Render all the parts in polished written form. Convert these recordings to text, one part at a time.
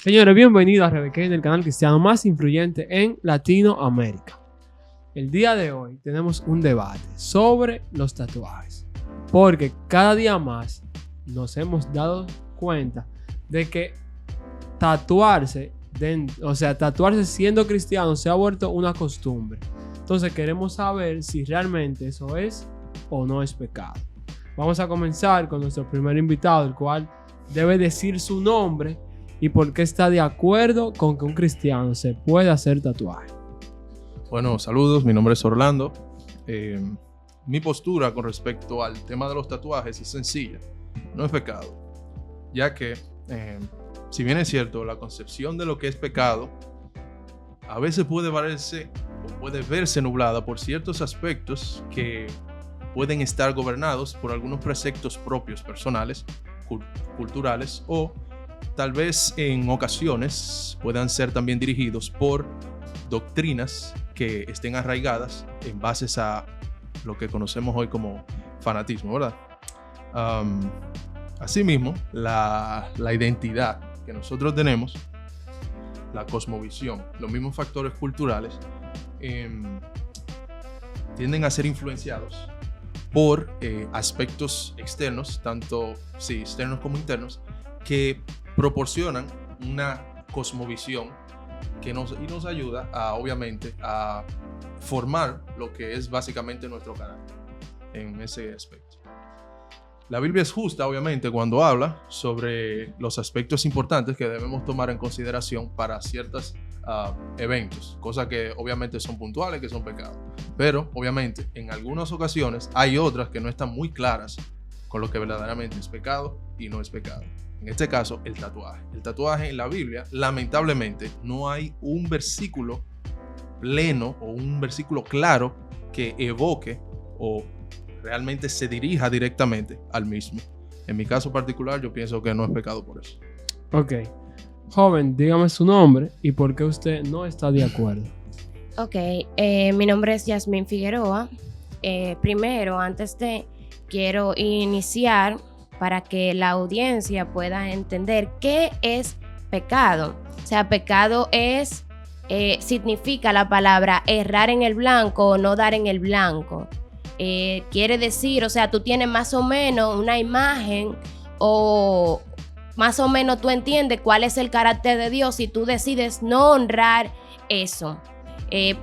Señores, bienvenidos a Rebequén, el canal cristiano más influyente en Latinoamérica. El día de hoy tenemos un debate sobre los tatuajes, porque cada día más nos hemos dado cuenta de que tatuarse siendo cristiano se ha vuelto una costumbre. Entonces queremos saber si realmente eso es o no es pecado. Vamos a comenzar con nuestro primer invitado, el cual debe decir su nombre y por qué está de acuerdo con que un cristiano se pueda hacer tatuaje. Bueno, saludos, mi nombre es Orlando. Mi postura con respecto al tema de los tatuajes es sencilla, no es pecado, ya que si bien es cierto, la concepción de lo que es pecado a veces puede verse nublada por ciertos aspectos que pueden estar gobernados por algunos preceptos propios personales, culturales, o tal vez en ocasiones puedan ser también dirigidos por doctrinas que estén arraigadas en bases a lo que conocemos hoy como fanatismo, ¿verdad? Asimismo, la identidad que nosotros tenemos, la cosmovisión, los mismos factores culturales tienden a ser influenciados por aspectos externos, tanto externos como internos, que proporcionan una cosmovisión que nos ayuda obviamente a formar lo que es básicamente nuestro carácter en ese aspecto. La Biblia es justa, obviamente, cuando habla sobre los aspectos importantes que debemos tomar en consideración para ciertos eventos, cosas que obviamente son puntuales, que son pecados. Pero, obviamente, en algunas ocasiones hay otras que no están muy claras con lo que verdaderamente es pecado y no es pecado. En este caso, el tatuaje. El tatuaje en la Biblia, lamentablemente, no hay un versículo pleno o un versículo claro que evoque o realmente se dirija directamente al mismo. En mi caso particular, yo pienso que no es pecado por eso. Ok. Joven, dígame su nombre y por qué usted no está de acuerdo. Ok, mi nombre es Yasmín Figueroa. Primero, quiero iniciar para que la audiencia pueda entender qué es pecado. O sea, pecado significa la palabra errar en el blanco o no dar en el blanco. Quiere decir, o sea, tú tienes más o menos una imagen o más o menos tú entiendes cuál es el carácter de Dios y tú decides no honrar eso.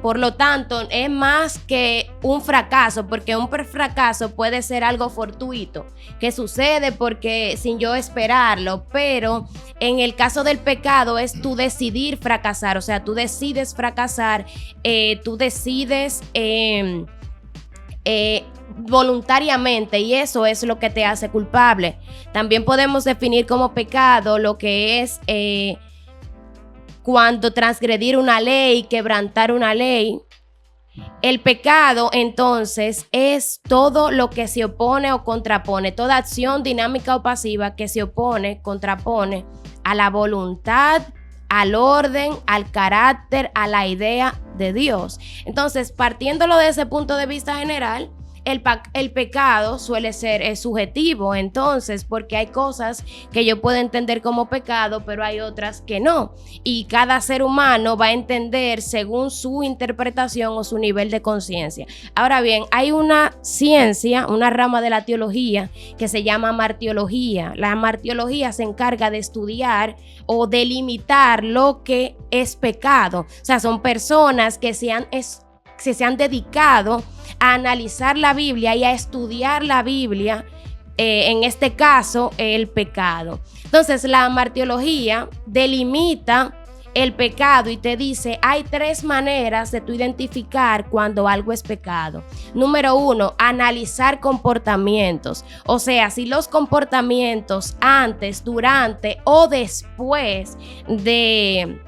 Por lo tanto, es más que un fracaso, porque un fracaso puede ser algo fortuito, que sucede porque sin yo esperarlo, pero en el caso del pecado es tú decidir fracasar, o sea, tú decides fracasar, tú decides voluntariamente, y eso es lo que te hace culpable. También podemos definir como pecado lo que es cuando transgredir una ley, quebrantar una ley. El pecado, entonces, es todo lo que se opone o contrapone, toda acción dinámica o pasiva que se opone, contrapone a la voluntad, al orden, al carácter, a la idea de Dios. Entonces, partiéndolo de ese punto de vista general, el pecado suele ser subjetivo, entonces, porque hay cosas que yo puedo entender como pecado, pero hay otras que no. Y cada ser humano va a entender según su interpretación o su nivel de conciencia. Ahora bien, hay una ciencia, una rama de la teología que se llama martiología. La martiología se encarga de estudiar o delimitar lo que es pecado. O sea, son personas que se han dedicado a analizar la Biblia y a estudiar la Biblia, en este caso, el pecado. Entonces, la martiología delimita el pecado y te dice, hay 3 maneras de tú identificar cuando algo es pecado. Número 1, analizar comportamientos. O sea, si los comportamientos antes, durante o después de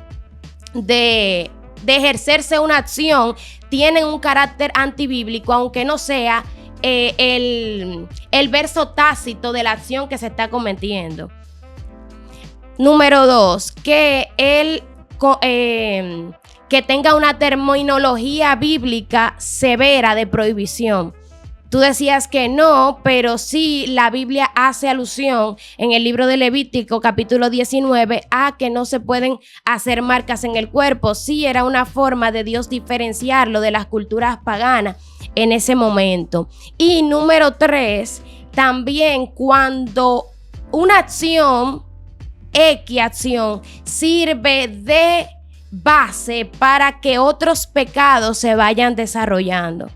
ejercerse una acción tienen un carácter antibíblico, aunque no sea el verso tácito de la acción que se está cometiendo. Número 2, que tenga una terminología bíblica severa de prohibición. Tú decías que no, pero sí la Biblia hace alusión en el libro de Levítico, capítulo 19, a que no se pueden hacer marcas en el cuerpo. Sí, era una forma de Dios diferenciarlo de las culturas paganas en ese momento. Y número 3, también cuando una acción, acción, sirve de base para que otros pecados se vayan desarrollando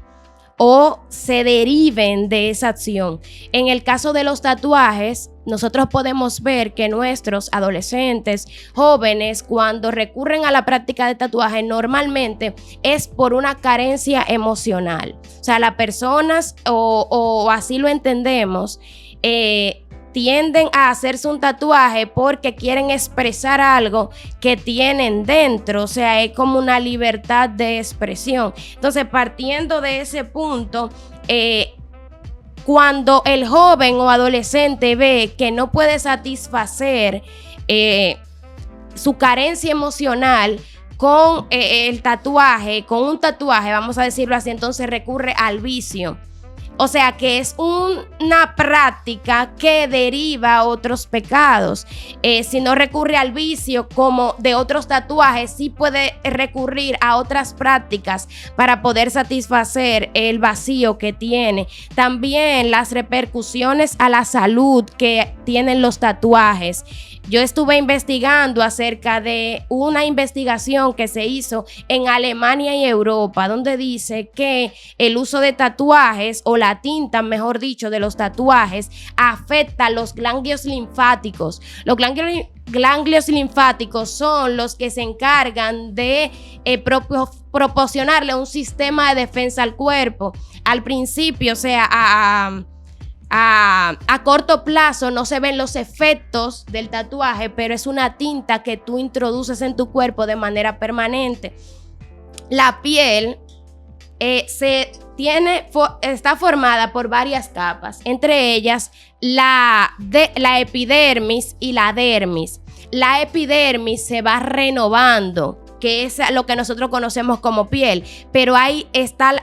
o se deriven de esa acción. En el caso de los tatuajes, nosotros podemos ver que nuestros adolescentes, jóvenes, cuando recurren a la práctica de tatuaje, normalmente es por una carencia emocional. O sea, las personas, o así lo entendemos, tienden a hacerse un tatuaje porque quieren expresar algo que tienen dentro, o sea, es como una libertad de expresión. Entonces, partiendo de ese punto, cuando el joven o adolescente ve que no puede satisfacer su carencia emocional con el tatuaje, con un tatuaje, vamos a decirlo así, entonces recurre al vicio. O sea que es una práctica que deriva a otros pecados. Si no recurre al vicio como de otros tatuajes, sí puede recurrir a otras prácticas para poder satisfacer el vacío que tiene. También las repercusiones a la salud que tienen los tatuajes. Yo estuve investigando acerca de una investigación que se hizo en Alemania y Europa, donde dice que el uso de tatuajes, o la tinta, mejor dicho, de los tatuajes, afecta los ganglios linfáticos. Los ganglios linfáticos son los que se encargan de proporcionarle un sistema de defensa al cuerpo. Al principio, o sea, a corto plazo no se ven los efectos del tatuaje, pero es una tinta que tú introduces en tu cuerpo de manera permanente. La piel está formada por varias capas, entre ellas la epidermis y la dermis. La epidermis se va renovando, que es lo que nosotros conocemos como piel, pero está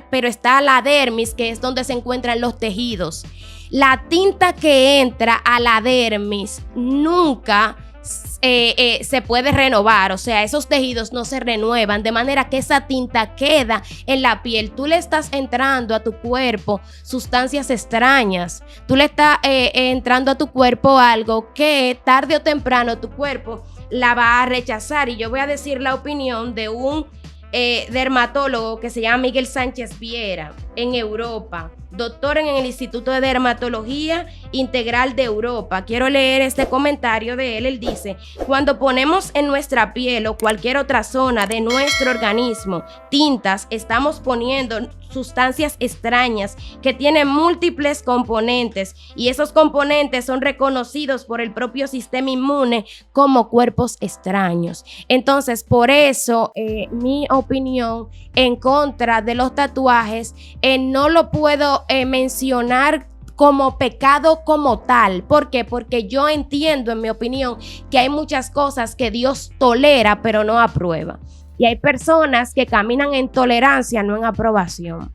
la dermis, que es donde se encuentran los tejidos. La tinta que entra a la dermis nunca se puede renovar, o sea, esos tejidos no se renuevan, de manera que esa tinta queda en la piel. Tú le estás entrando a tu cuerpo sustancias extrañas, tú le estás entrando a tu cuerpo algo que tarde o temprano tu cuerpo la va a rechazar. Y yo voy a decir la opinión de un dermatólogo que se llama Miguel Sánchez Viera, en Europa, doctor en el Instituto de Dermatología Integral de Europa. Quiero leer este comentario de él. Él dice: cuando ponemos en nuestra piel o cualquier otra zona de nuestro organismo tintas, estamos poniendo sustancias extrañas que tienen múltiples componentes, y esos componentes son reconocidos por el propio sistema inmune como cuerpos extraños. Entonces, por eso mi opinión en contra de los tatuajes no lo puedo mencionar como pecado como tal. ¿Por qué? Porque yo entiendo, en mi opinión, que hay muchas cosas que Dios tolera pero no aprueba, y hay personas que caminan en tolerancia, no en aprobación.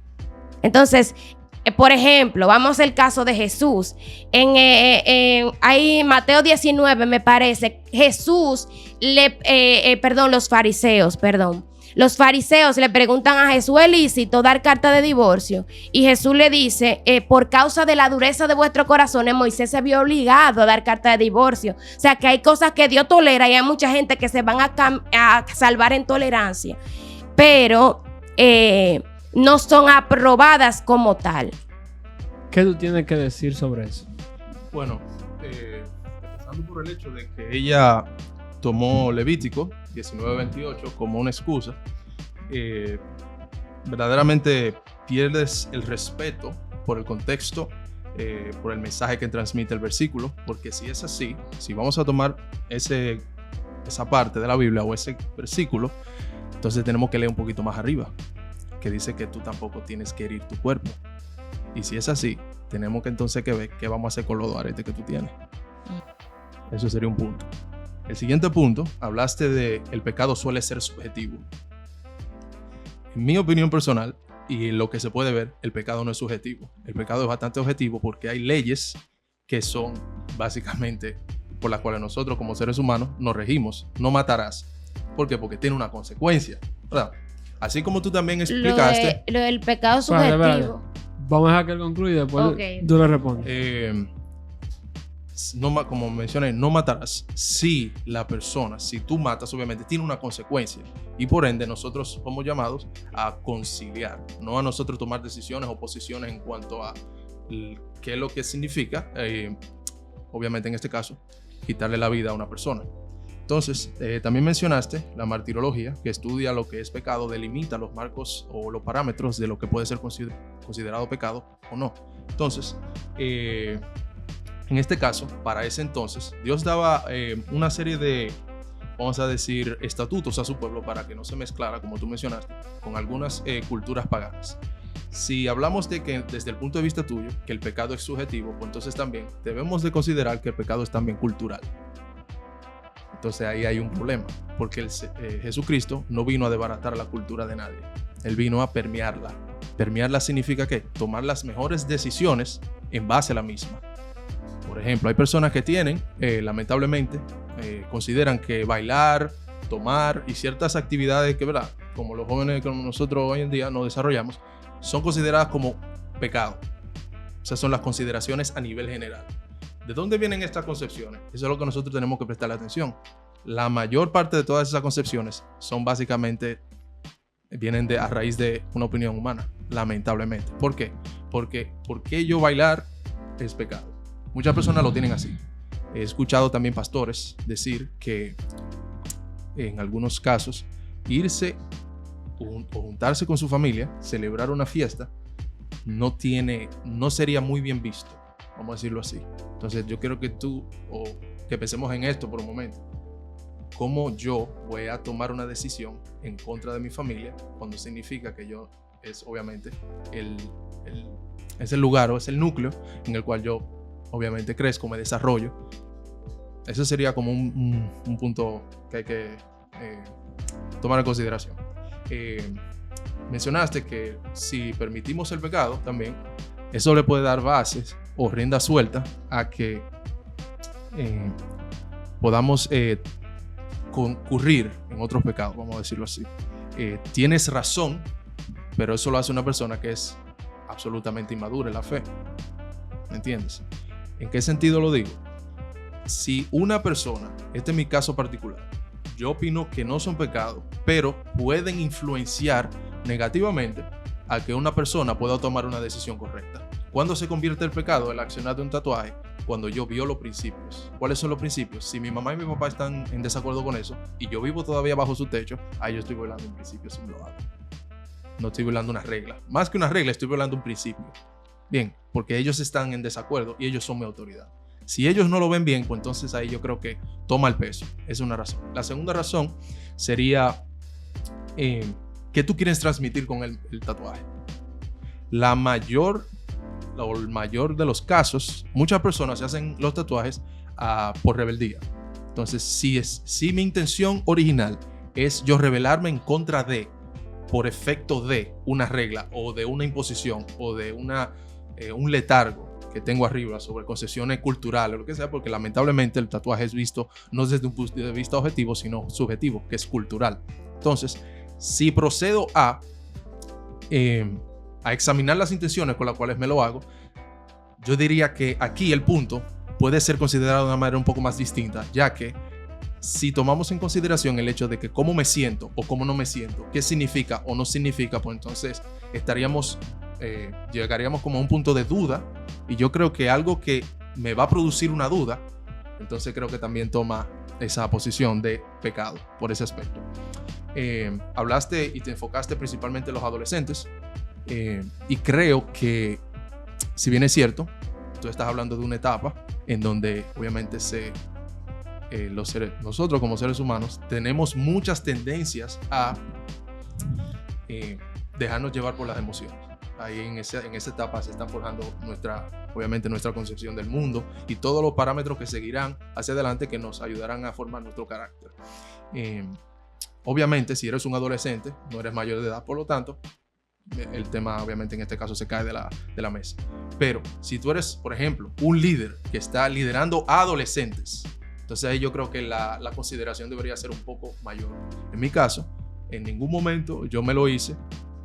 Entonces, por ejemplo, vamos al caso de Jesús. Ahí Mateo 19, me parece, los fariseos le preguntan a Jesús: ¿es lícito dar carta de divorcio? Y Jesús le dice: por causa de la dureza de vuestros corazones, Moisés se vio obligado a dar carta de divorcio. O sea, que hay cosas que Dios tolera, y hay mucha gente que se van a salvar en tolerancia, pero no son aprobadas como tal. ¿Qué tú tienes que decir sobre eso? Bueno, empezando por el hecho de que ella tomó Levítico 19:28 como una excusa, verdaderamente pierdes el respeto por el contexto, por el mensaje que transmite el versículo, porque si es así, si vamos a tomar esa parte de la Biblia o ese versículo, entonces tenemos que leer un poquito más arriba, que dice que tú tampoco tienes que herir tu cuerpo. Y si es así, tenemos que entonces que ver qué vamos a hacer con los aretes que tú tienes. Eso sería un punto. El siguiente punto, hablaste de el pecado suele ser subjetivo. En mi opinión personal, y lo que se puede ver, el pecado no es subjetivo. El pecado es bastante objetivo porque hay leyes que son básicamente por las cuales nosotros como seres humanos nos regimos. No matarás. ¿Por qué? Porque tiene una consecuencia, ¿verdad? Así como tú también explicaste. Lo del pecado Espérate, subjetivo. Vamos a dejar que él concluya y después Ok. tú le respondes. Como mencioné, no matarás. Si la persona, si tú matas, obviamente tiene una consecuencia. Y por ende, nosotros somos llamados a conciliar, no a nosotros tomar decisiones o posiciones en cuanto a qué es lo que significa, obviamente en este caso, quitarle la vida a una persona. Entonces, también mencionaste la martirología, que estudia lo que es pecado, delimita los marcos o los parámetros de lo que puede ser considerado pecado o no. Entonces, en este caso, para ese entonces, Dios daba una serie de, vamos a decir, estatutos a su pueblo para que no se mezclara, como tú mencionaste, con algunas culturas paganas. Si hablamos de que desde el punto de vista tuyo, que el pecado es subjetivo, pues entonces también debemos de considerar que el pecado es también cultural. Entonces ahí hay un problema, porque Jesucristo no vino a desbaratar la cultura de nadie. Él vino a permearla. Permearla significa ¿qué? Tomar las mejores decisiones en base a la misma. Por ejemplo, hay personas que tienen, lamentablemente, consideran que bailar, tomar y ciertas actividades que, ¿verdad?, como los jóvenes que nosotros hoy en día nos desarrollamos, son consideradas como pecado. Esas son las consideraciones a nivel general. ¿De dónde vienen estas concepciones? Eso es lo que nosotros tenemos que prestarle atención. La mayor parte de todas esas concepciones son básicamente, vienen a raíz de una opinión humana, lamentablemente. ¿Por qué? Porque ¿por qué yo bailar es pecado? Muchas personas lo tienen así. He escuchado también pastores decir que en algunos casos irse o juntarse con su familia, celebrar una fiesta, no sería muy bien visto, vamos a decirlo así. Entonces yo quiero que que pensemos en esto por un momento. ¿Cómo yo voy a tomar una decisión en contra de mi familia cuando significa que yo es obviamente es el lugar o es el núcleo en el cual yo obviamente crezco, me desarrollo? Eso sería como un punto que hay que tomar en consideración. Mencionaste que si permitimos el pecado también, eso le puede dar bases o rienda suelta a que podamos concurrir en otros pecados, vamos a decirlo así. Tienes razón, pero eso lo hace una persona que es absolutamente inmadura en la fe. ¿Me entiendes? ¿En qué sentido lo digo? Si una persona, este es mi caso particular, yo opino que no son pecados, pero pueden influenciar negativamente a que una persona pueda tomar una decisión correcta. ¿Cuándo se convierte el pecado, el accionar de un tatuaje? Cuando yo violo principios. ¿Cuáles son los principios? Si mi mamá y mi papá están en desacuerdo con eso y yo vivo todavía bajo su techo, ahí yo estoy violando un principio si lo hago. No estoy violando una regla. Más que una regla, estoy violando un principio. Bien, porque ellos están en desacuerdo y ellos son mi autoridad. Si ellos no lo ven bien, pues entonces ahí yo creo que toma el peso. Esa es una razón. La segunda razón sería ¿qué tú quieres transmitir con el tatuaje? El mayor de los casos, muchas personas se hacen los tatuajes por rebeldía. Entonces, si mi intención original es yo rebelarme en contra de, por efecto de una regla o de una imposición o de un letargo que tengo arriba sobre concesiones culturales o lo que sea, porque lamentablemente el tatuaje es visto no desde un punto de vista objetivo, sino subjetivo, que es cultural. Entonces, si procedo a examinar las intenciones con las cuales me lo hago, yo diría que aquí el punto puede ser considerado de una manera un poco más distinta, ya que si tomamos en consideración el hecho de que cómo me siento o cómo no me siento, qué significa o no significa, pues entonces llegaríamos como a un punto de duda, y yo creo que algo que me va a producir una duda, entonces creo que también toma esa posición de pecado por ese aspecto. Hablaste y te enfocaste principalmente en los adolescentes, y creo que si bien es cierto, tú estás hablando de una etapa en donde obviamente nosotros como seres humanos tenemos muchas tendencias a dejarnos llevar por las emociones. Ahí en esa etapa se está forjando obviamente nuestra concepción del mundo y todos los parámetros que seguirán hacia adelante que nos ayudarán a formar nuestro carácter. Obviamente, si eres un adolescente, no eres mayor de edad, por lo tanto, el tema obviamente en este caso se cae de la mesa. Pero si tú eres, por ejemplo, un líder que está liderando a adolescentes, entonces ahí yo creo que la consideración debería ser un poco mayor. En mi caso, en ningún momento yo me lo hice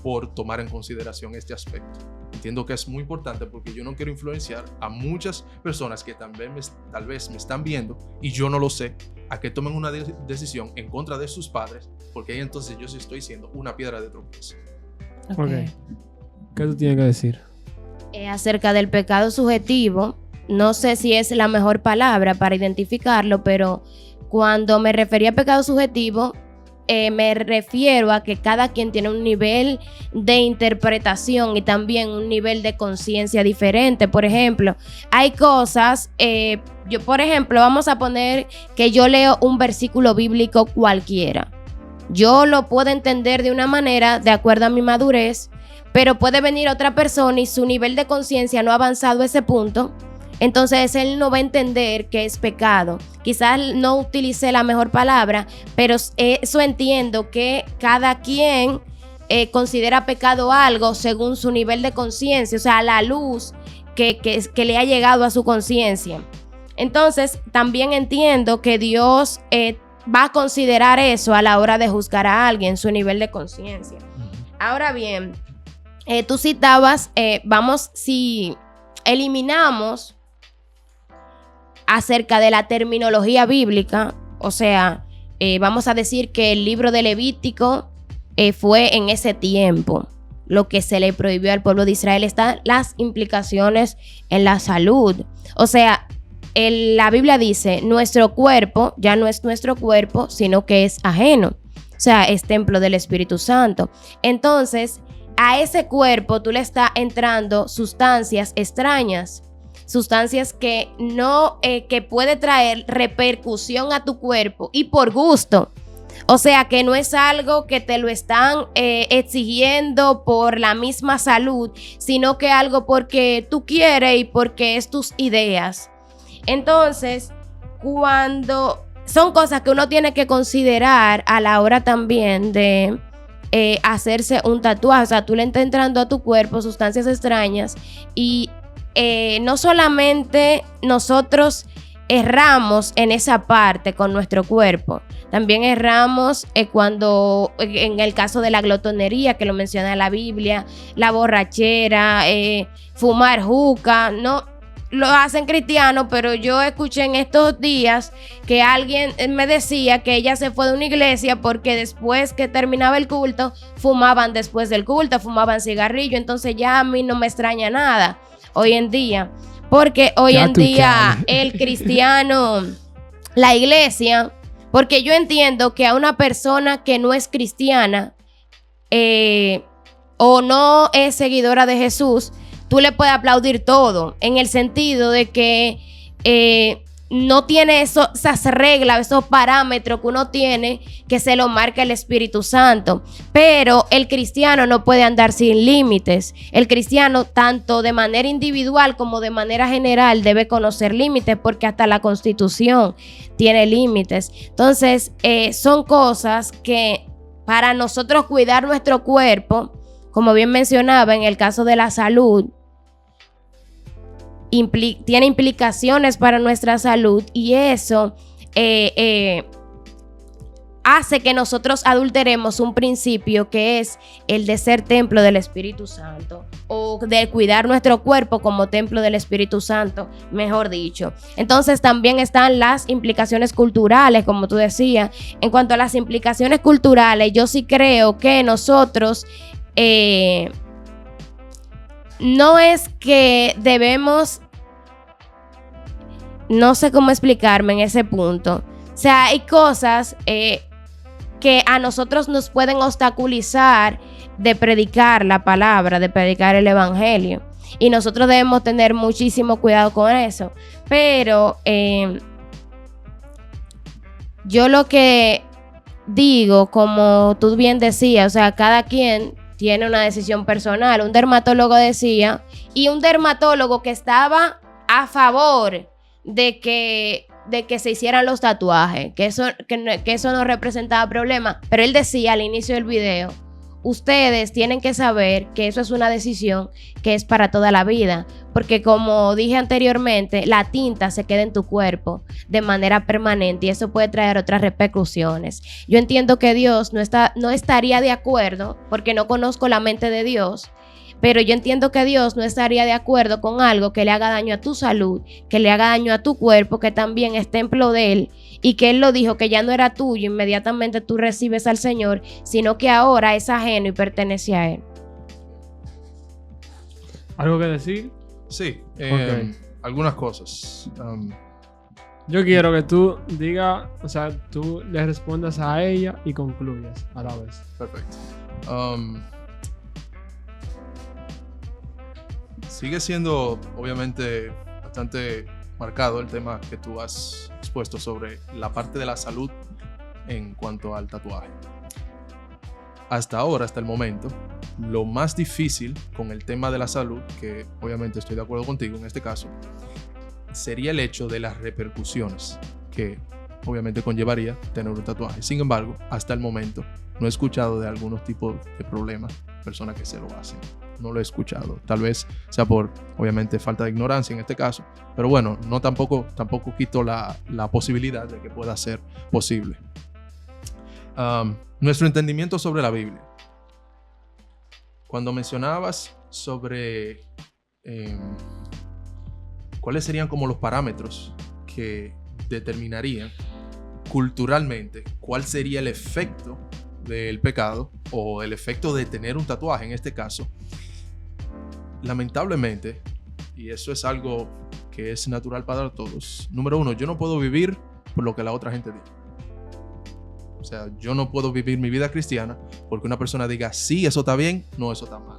por tomar en consideración este aspecto. Entiendo que es muy importante porque yo no quiero influenciar a muchas personas que también tal vez me están viendo y yo no lo sé, a que tomen una decisión en contra de sus padres, porque ahí entonces yo sí estoy siendo una piedra de tropiezo. Ok. ¿Qué tú tienes que decir? Acerca del pecado subjetivo, no sé si es la mejor palabra para identificarlo, pero cuando me refería a pecado subjetivo, me refiero a que cada quien tiene un nivel de interpretación y también un nivel de conciencia diferente. Por ejemplo, hay cosas, por ejemplo, vamos a poner que yo leo un versículo bíblico cualquiera. Yo lo puedo entender de una manera de acuerdo a mi madurez, pero puede venir otra persona y su nivel de conciencia no ha avanzado a ese punto. Entonces él no va a entender que es pecado. Quizás no utilicé la mejor palabra, pero eso entiendo que cada quien considera pecado algo según su nivel de conciencia, o sea, la luz que le ha llegado a su conciencia. Entonces también entiendo que Dios va a considerar eso a la hora de juzgar a alguien, su nivel de conciencia. Ahora bien, tú citabas, si eliminamos acerca de la terminología bíblica, o sea, vamos a decir que el libro de Levítico fue en ese tiempo lo que se le prohibió al pueblo de Israel. Están las implicaciones en la salud. O sea, la Biblia dice, nuestro cuerpo ya no es nuestro cuerpo, sino que es ajeno. O sea, es templo del Espíritu Santo. Entonces, a ese cuerpo tú le estás entrando sustancias extrañas, sustancias que no, que puede traer repercusión a tu cuerpo y por gusto. O sea, que no es algo que te lo están exigiendo por la misma salud, sino que algo porque tú quieres y porque es tus ideas. Entonces, cuando son cosas que uno tiene que considerar a la hora también de hacerse un tatuaje. O sea, tú le estás entrando a tu cuerpo sustancias extrañas y no solamente nosotros erramos en esa parte con nuestro cuerpo, también erramos cuando, en el caso de la glotonería, que lo menciona la Biblia, la borrachera, fumar juca, no lo hacen cristianos, pero yo escuché en estos días que alguien me decía que ella se fue de una iglesia porque después que terminaba el culto, fumaban después del culto, fumaban cigarrillo. Entonces ya a mí no me extraña nada hoy en día, porque hoy en día el cristiano, la iglesia, porque yo entiendo que a una persona que no es cristiana o no es seguidora de Jesús, tú le puedes aplaudir todo, en el sentido de que no tiene esas reglas, esos parámetros que uno tiene, que se lo marca el Espíritu Santo. Pero el cristiano no puede andar sin límites. El cristiano, tanto de manera individual como de manera general, debe conocer límites, porque hasta la Constitución tiene límites. Entonces, son cosas que para nosotros cuidar nuestro cuerpo, como bien mencionaba, en el caso de la salud, tiene implicaciones para nuestra salud, y eso hace que nosotros adulteremos un principio que es el de ser templo del Espíritu Santo, o de cuidar nuestro cuerpo como templo del Espíritu Santo, mejor dicho. Entonces también están las implicaciones culturales, como tú decías. En cuanto a las implicaciones culturales, yo sí creo que nosotros no es que debemos, no sé cómo explicarme en ese punto. O sea, hay cosas que a nosotros nos pueden obstaculizar de predicar la palabra, de predicar el evangelio. Y nosotros debemos tener muchísimo cuidado con eso. Pero yo lo que digo, como tú bien decías, o sea, cada quien tiene una decisión personal. Un dermatólogo decía, y un dermatólogo que estaba a favor de que se hicieran los tatuajes, que eso no representaba problema, pero él decía al inicio del video, ustedes tienen que saber que eso es una decisión que es para toda la vida, porque como dije anteriormente, la tinta se queda en tu cuerpo de manera permanente y eso puede traer otras repercusiones. Yo entiendo que Dios no estaría de acuerdo, porque no conozco la mente de Dios, pero yo entiendo que Dios no estaría de acuerdo con algo que le haga daño a tu salud, que le haga daño a tu cuerpo, que también es templo de Él, y que Él lo dijo que ya no era tuyo, inmediatamente tú recibes al Señor, sino que ahora es ajeno y pertenece a Él. ¿Algo que decir? Sí, Ok. algunas cosas. Yo quiero que tú digas, o sea, tú le respondas a ella y concluyas a la vez. Perfecto. Sigue siendo, obviamente, bastante marcado el tema que tú has expuesto sobre la parte de la salud en cuanto al tatuaje. Hasta ahora, hasta el momento, lo más difícil con el tema de la salud, que obviamente estoy de acuerdo contigo en este caso, sería el hecho de las repercusiones que obviamente conllevaría tener un tatuaje. Sin embargo, hasta el momento no he escuchado de algunos tipos de problemas, personas que se lo hacen. No lo he escuchado. Tal vez sea por, obviamente, falta de ignorancia en este caso. Pero bueno, no tampoco quito la posibilidad de que pueda ser posible. Nuestro entendimiento sobre la Biblia. Cuando mencionabas sobre cuáles serían como los parámetros que determinarían culturalmente cuál sería el efecto del pecado o el efecto de tener un tatuaje en este caso, lamentablemente, y eso es algo que es natural para todos, número uno, yo no puedo vivir por lo que la otra gente diga. O sea, yo no puedo vivir mi vida cristiana porque una persona diga, sí, eso está bien, no, eso está mal.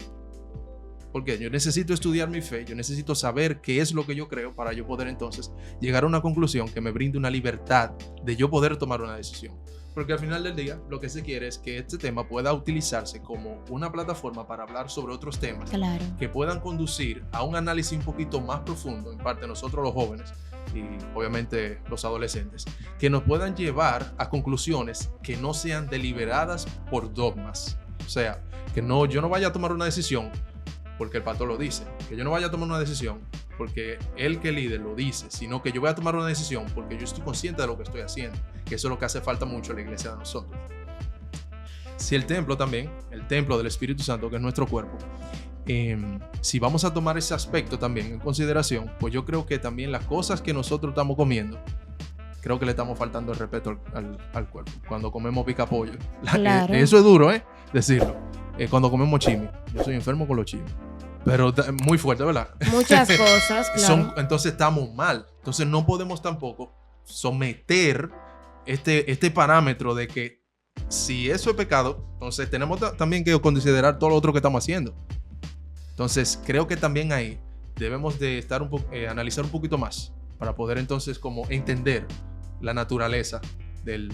Porque yo necesito estudiar mi fe, yo necesito saber qué es lo que yo creo para yo poder entonces llegar a una conclusión que me brinde una libertad de yo poder tomar una decisión. Porque al final del día lo que se quiere es que este tema pueda utilizarse como una plataforma para hablar sobre otros temas que puedan conducir a un análisis un poquito más profundo, en parte nosotros los jóvenes y obviamente los adolescentes, que nos puedan llevar a conclusiones que no sean deliberadas por dogmas. O sea, que yo no vaya a tomar una decisión porque el pastor lo dice, que yo no vaya a tomar una decisión porque el que líder lo dice, sino que yo voy a tomar una decisión porque yo estoy consciente de lo que estoy haciendo, que eso es lo que hace falta mucho en la iglesia de nosotros. Si el templo también, el templo del Espíritu Santo, que es nuestro cuerpo, si vamos a tomar ese aspecto también en consideración, pues yo creo que también las cosas que nosotros estamos comiendo, creo que le estamos faltando el respeto al cuerpo. Cuando comemos picapollo, Claro. eso es duro, decirlo. Cuando comemos chimi, yo soy enfermo con los chimis, pero muy fuerte, ¿verdad? Muchas cosas, claro. Entonces estamos mal. Entonces no podemos tampoco someter este parámetro de que si eso es pecado, entonces tenemos también que considerar todo lo otro que estamos haciendo. Entonces creo que también ahí debemos de estar analizar un poquito más para poder entonces como entender la naturaleza del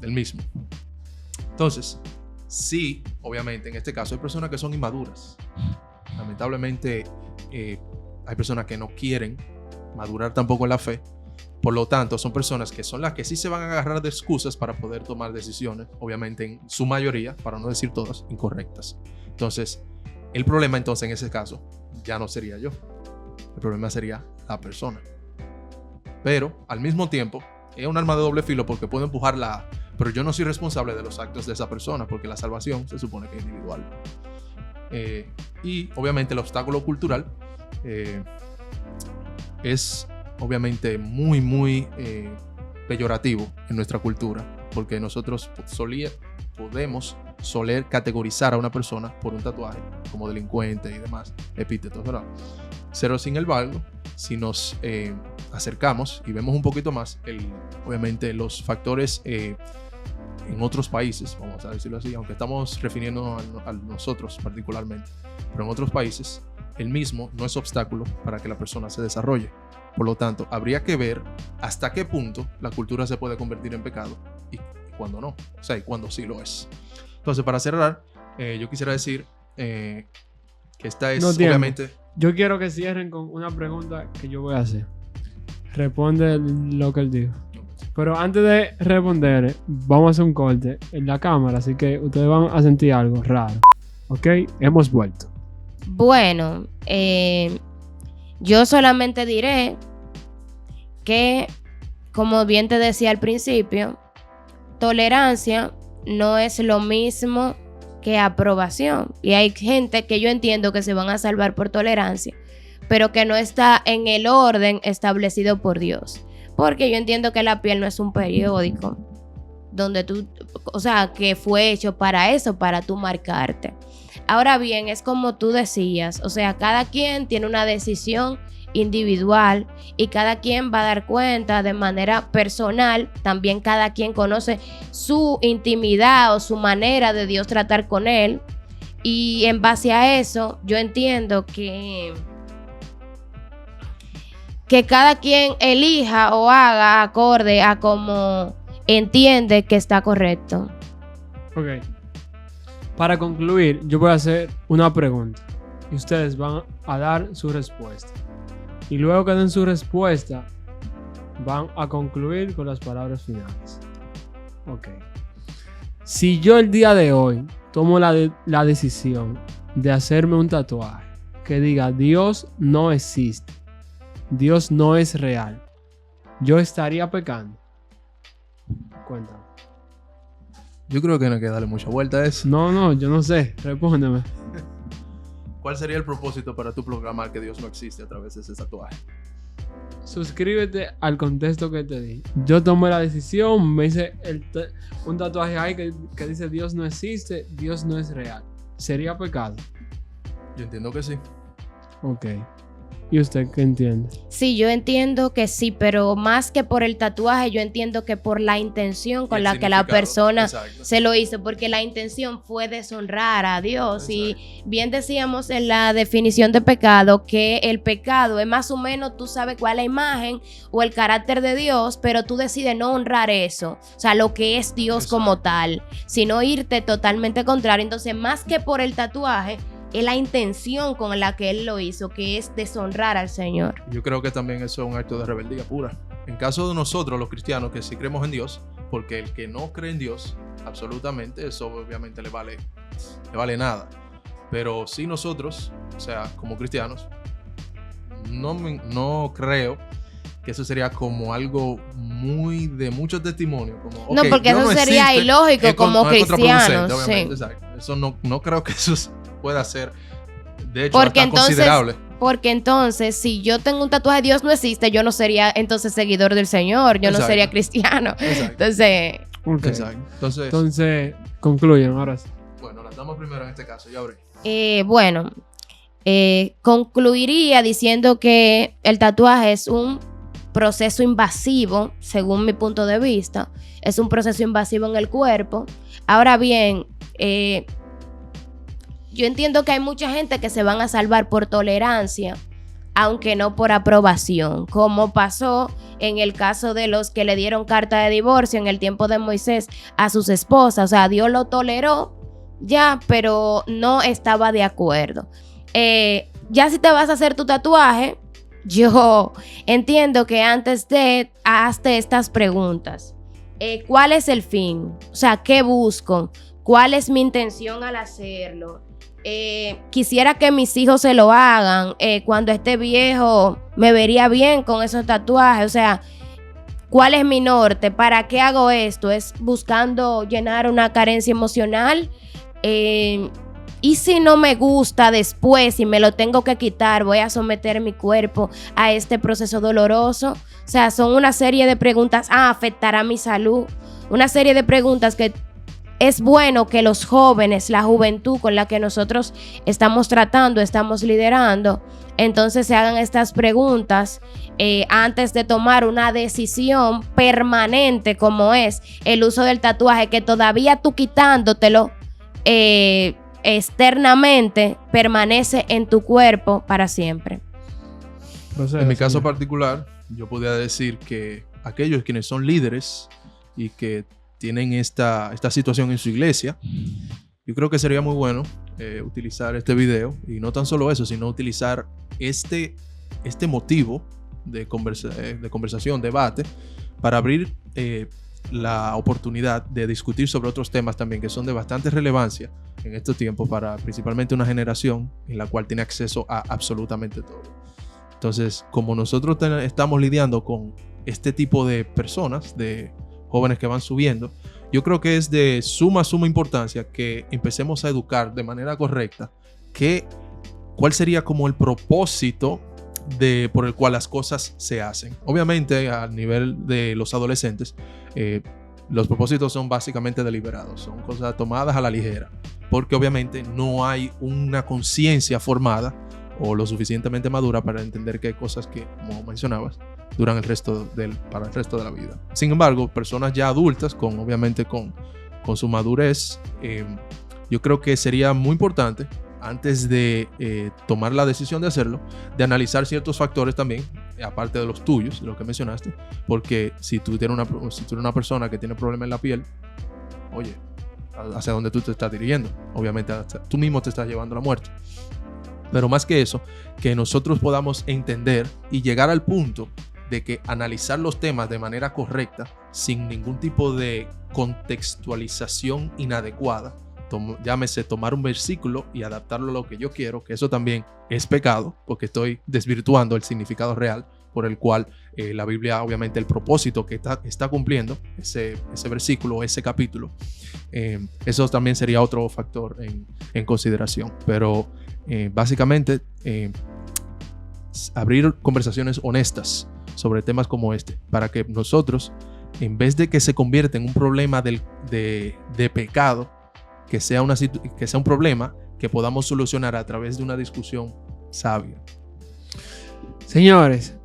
mismo. Entonces, sí, obviamente en este caso hay personas que son inmaduras. Lamentablemente hay personas que no quieren madurar tampoco en la fe. Por lo tanto, son personas que son las que sí se van a agarrar de excusas para poder tomar decisiones, obviamente en su mayoría, para no decir todas, incorrectas. Entonces, el problema entonces en ese caso ya no sería yo. El problema sería la persona. Pero al mismo tiempo es un arma de doble filo porque puedo empujarla, pero yo no soy responsable de los actos de esa persona porque la salvación se supone que es individual. Y obviamente el obstáculo cultural es obviamente muy peyorativo en nuestra cultura porque nosotros podemos soler categorizar a una persona por un tatuaje como delincuente y demás epítetos, ¿verdad? Pero sin embargo, si nos acercamos y vemos un poquito más, obviamente los factores en otros países, vamos a decirlo así, aunque estamos refiriéndonos a nosotros particularmente, pero en otros países, el mismo no es obstáculo para que la persona se desarrolle. Por lo tanto, habría que ver hasta qué punto la cultura se puede convertir en pecado y cuándo no, o sea, y cuándo sí lo es. Entonces, para cerrar, yo quisiera decir que esta es obviamente... Yo quiero que cierren con una pregunta que yo voy a hacer. Responde lo que él dijo. Pero antes de responder, vamos a hacer un corte en la cámara, así que ustedes van a sentir algo raro. ¿Ok? Hemos vuelto. Bueno, yo solamente diré que, como bien te decía al principio, tolerancia no es lo mismo que aprobación. Y hay gente que yo entiendo que se van a salvar por tolerancia, pero que no está en el orden establecido por Dios. Porque yo entiendo que la piel no es un periódico donde tú, o sea, que fue hecho para eso, para tú marcarte. Ahora bien, es como tú decías, o sea, cada quien tiene una decisión individual y cada quien va a dar cuenta de manera personal. También cada quien conoce su intimidad o su manera de Dios tratar con él, y en base a eso yo entiendo que cada quien elija o haga acorde a como entiende que está correcto. Ok. Para concluir, yo voy a hacer una pregunta y ustedes van a dar su respuesta. Y luego que den su respuesta, van a concluir con las palabras finales. Ok. Si yo el día de hoy tomo la decisión de hacerme un tatuaje que diga Dios no existe, Dios no es real, ¿yo estaría pecando? Cuéntame. Yo creo que no hay que darle mucha vuelta a eso. No, yo no sé. Respóndeme. ¿Cuál sería el propósito para tú proclamar que Dios no existe a través de ese tatuaje? Suscríbete al contexto que te di. Yo tomé la decisión, me hice un tatuaje ahí que dice Dios no existe, Dios no es real. ¿Sería pecado? Yo entiendo que sí. Ok. ¿Y usted qué entiende? Sí, yo entiendo que sí, pero más que por el tatuaje, yo entiendo que por la intención con la que la persona se lo hizo, porque la intención fue deshonrar a Dios. Exacto. Y bien decíamos en la definición de pecado que el pecado es más o menos, tú sabes cuál es la imagen o el carácter de Dios, pero tú decides no honrar eso, o sea, lo que es Dios. Exacto. Como tal, sino irte totalmente contrario. Entonces, más que por el tatuaje, es la intención con la que él lo hizo, que es deshonrar al Señor. Yo creo que también eso es un acto de rebeldía pura. En caso de nosotros, los cristianos, que sí creemos en Dios, porque el que no cree en Dios, absolutamente, eso obviamente le vale nada. Pero sí nosotros, o sea, como cristianos, no creo que eso sería como algo muy de mucho testimonio. Como, no, porque eso sería ilógico como cristianos. Sí. Exacto. Eso no creo que eso pueda ser, de hecho, hasta considerable. Porque entonces, si yo tengo un tatuaje Dios no existe, yo no sería entonces seguidor del Señor, yo. Exacto. No sería cristiano. Exacto. Entonces... Okay. Exacto. Entonces, concluyen ahora sí. Bueno, las damos primero en este caso, ya habré. Concluiría diciendo que el tatuaje es un proceso invasivo, según mi punto de vista. Es un proceso invasivo en el cuerpo. Ahora bien, yo entiendo que hay mucha gente que se van a salvar por tolerancia, aunque no por aprobación, como pasó en el caso de los que le dieron carta de divorcio en el tiempo de Moisés a sus esposas. O sea, Dios lo toleró ya, pero no estaba de acuerdo. Ya si te vas a hacer tu tatuaje, yo entiendo que antes de hazte estas preguntas. ¿Cuál es el fin? O sea, ¿qué busco? ¿Cuál es mi intención al hacerlo? Quisiera que mis hijos se lo hagan. Cuando esté viejo me vería bien con esos tatuajes. O sea, ¿cuál es mi norte? ¿Para qué hago esto? ¿Es buscando llenar una carencia emocional? Y si no me gusta después y me lo tengo que quitar, voy a someter mi cuerpo a este proceso doloroso. O sea, son una serie de preguntas. ¿Afectará mi salud? Una serie de preguntas que es bueno que los jóvenes, la juventud con la que nosotros estamos tratando, estamos liderando, entonces se hagan estas preguntas antes de tomar una decisión permanente como es el uso del tatuaje, que todavía tú quitándotelo externamente permanece en tu cuerpo para siempre. En mi caso particular, yo podría decir que aquellos quienes son líderes y que tienen esta situación en su iglesia, yo creo que sería muy bueno utilizar este video, y no tan solo eso, sino utilizar este motivo de conversación, debate, para abrir la oportunidad de discutir sobre otros temas también que son de bastante relevancia en estos tiempos para principalmente una generación en la cual tiene acceso a absolutamente todo. Entonces, como nosotros estamos lidiando con este tipo de personas, de jóvenes que van subiendo, yo creo que es de suma importancia que empecemos a educar de manera correcta cuál sería como el propósito por el cual las cosas se hacen. Obviamente, a nivel de los adolescentes, los propósitos son básicamente deliberados, son cosas tomadas a la ligera, porque obviamente no hay una conciencia formada o lo suficientemente madura para entender que hay cosas que, como mencionabas, duran para el resto de la vida. Sin embargo, personas ya adultas, obviamente con su madurez, yo creo que sería muy importante, antes de tomar la decisión de hacerlo, de analizar ciertos factores también, aparte de los tuyos, de lo que mencionaste, porque si tú eres una persona que tiene problemas en la piel, oye, hacia dónde tú te estás dirigiendo, obviamente tú mismo te estás llevando a la muerte. Pero más que eso, que nosotros podamos entender y llegar al punto de que analizar los temas de manera correcta, sin ningún tipo de contextualización inadecuada, llámese tomar un versículo y adaptarlo a lo que yo quiero, que eso también es pecado, porque estoy desvirtuando el significado real por el cual la Biblia, obviamente el propósito que está cumpliendo ese versículo, ese capítulo, eso también sería otro factor en consideración. Pero básicamente abrir conversaciones honestas sobre temas como este, para que nosotros, en vez de que se convierta en un problema de pecado, que sea un problema que podamos solucionar a través de una discusión sabia. Señores,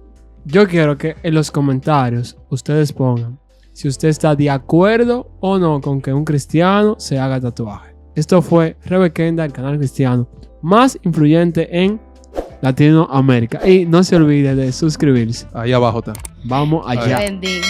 yo quiero que en los comentarios ustedes pongan si usted está de acuerdo o no con que un cristiano se haga tatuaje. Esto fue Rebequenda, el canal cristiano más influyente en Latinoamérica. Y no se olvide de suscribirse. Ahí abajo está. Vamos allá. Bendiga.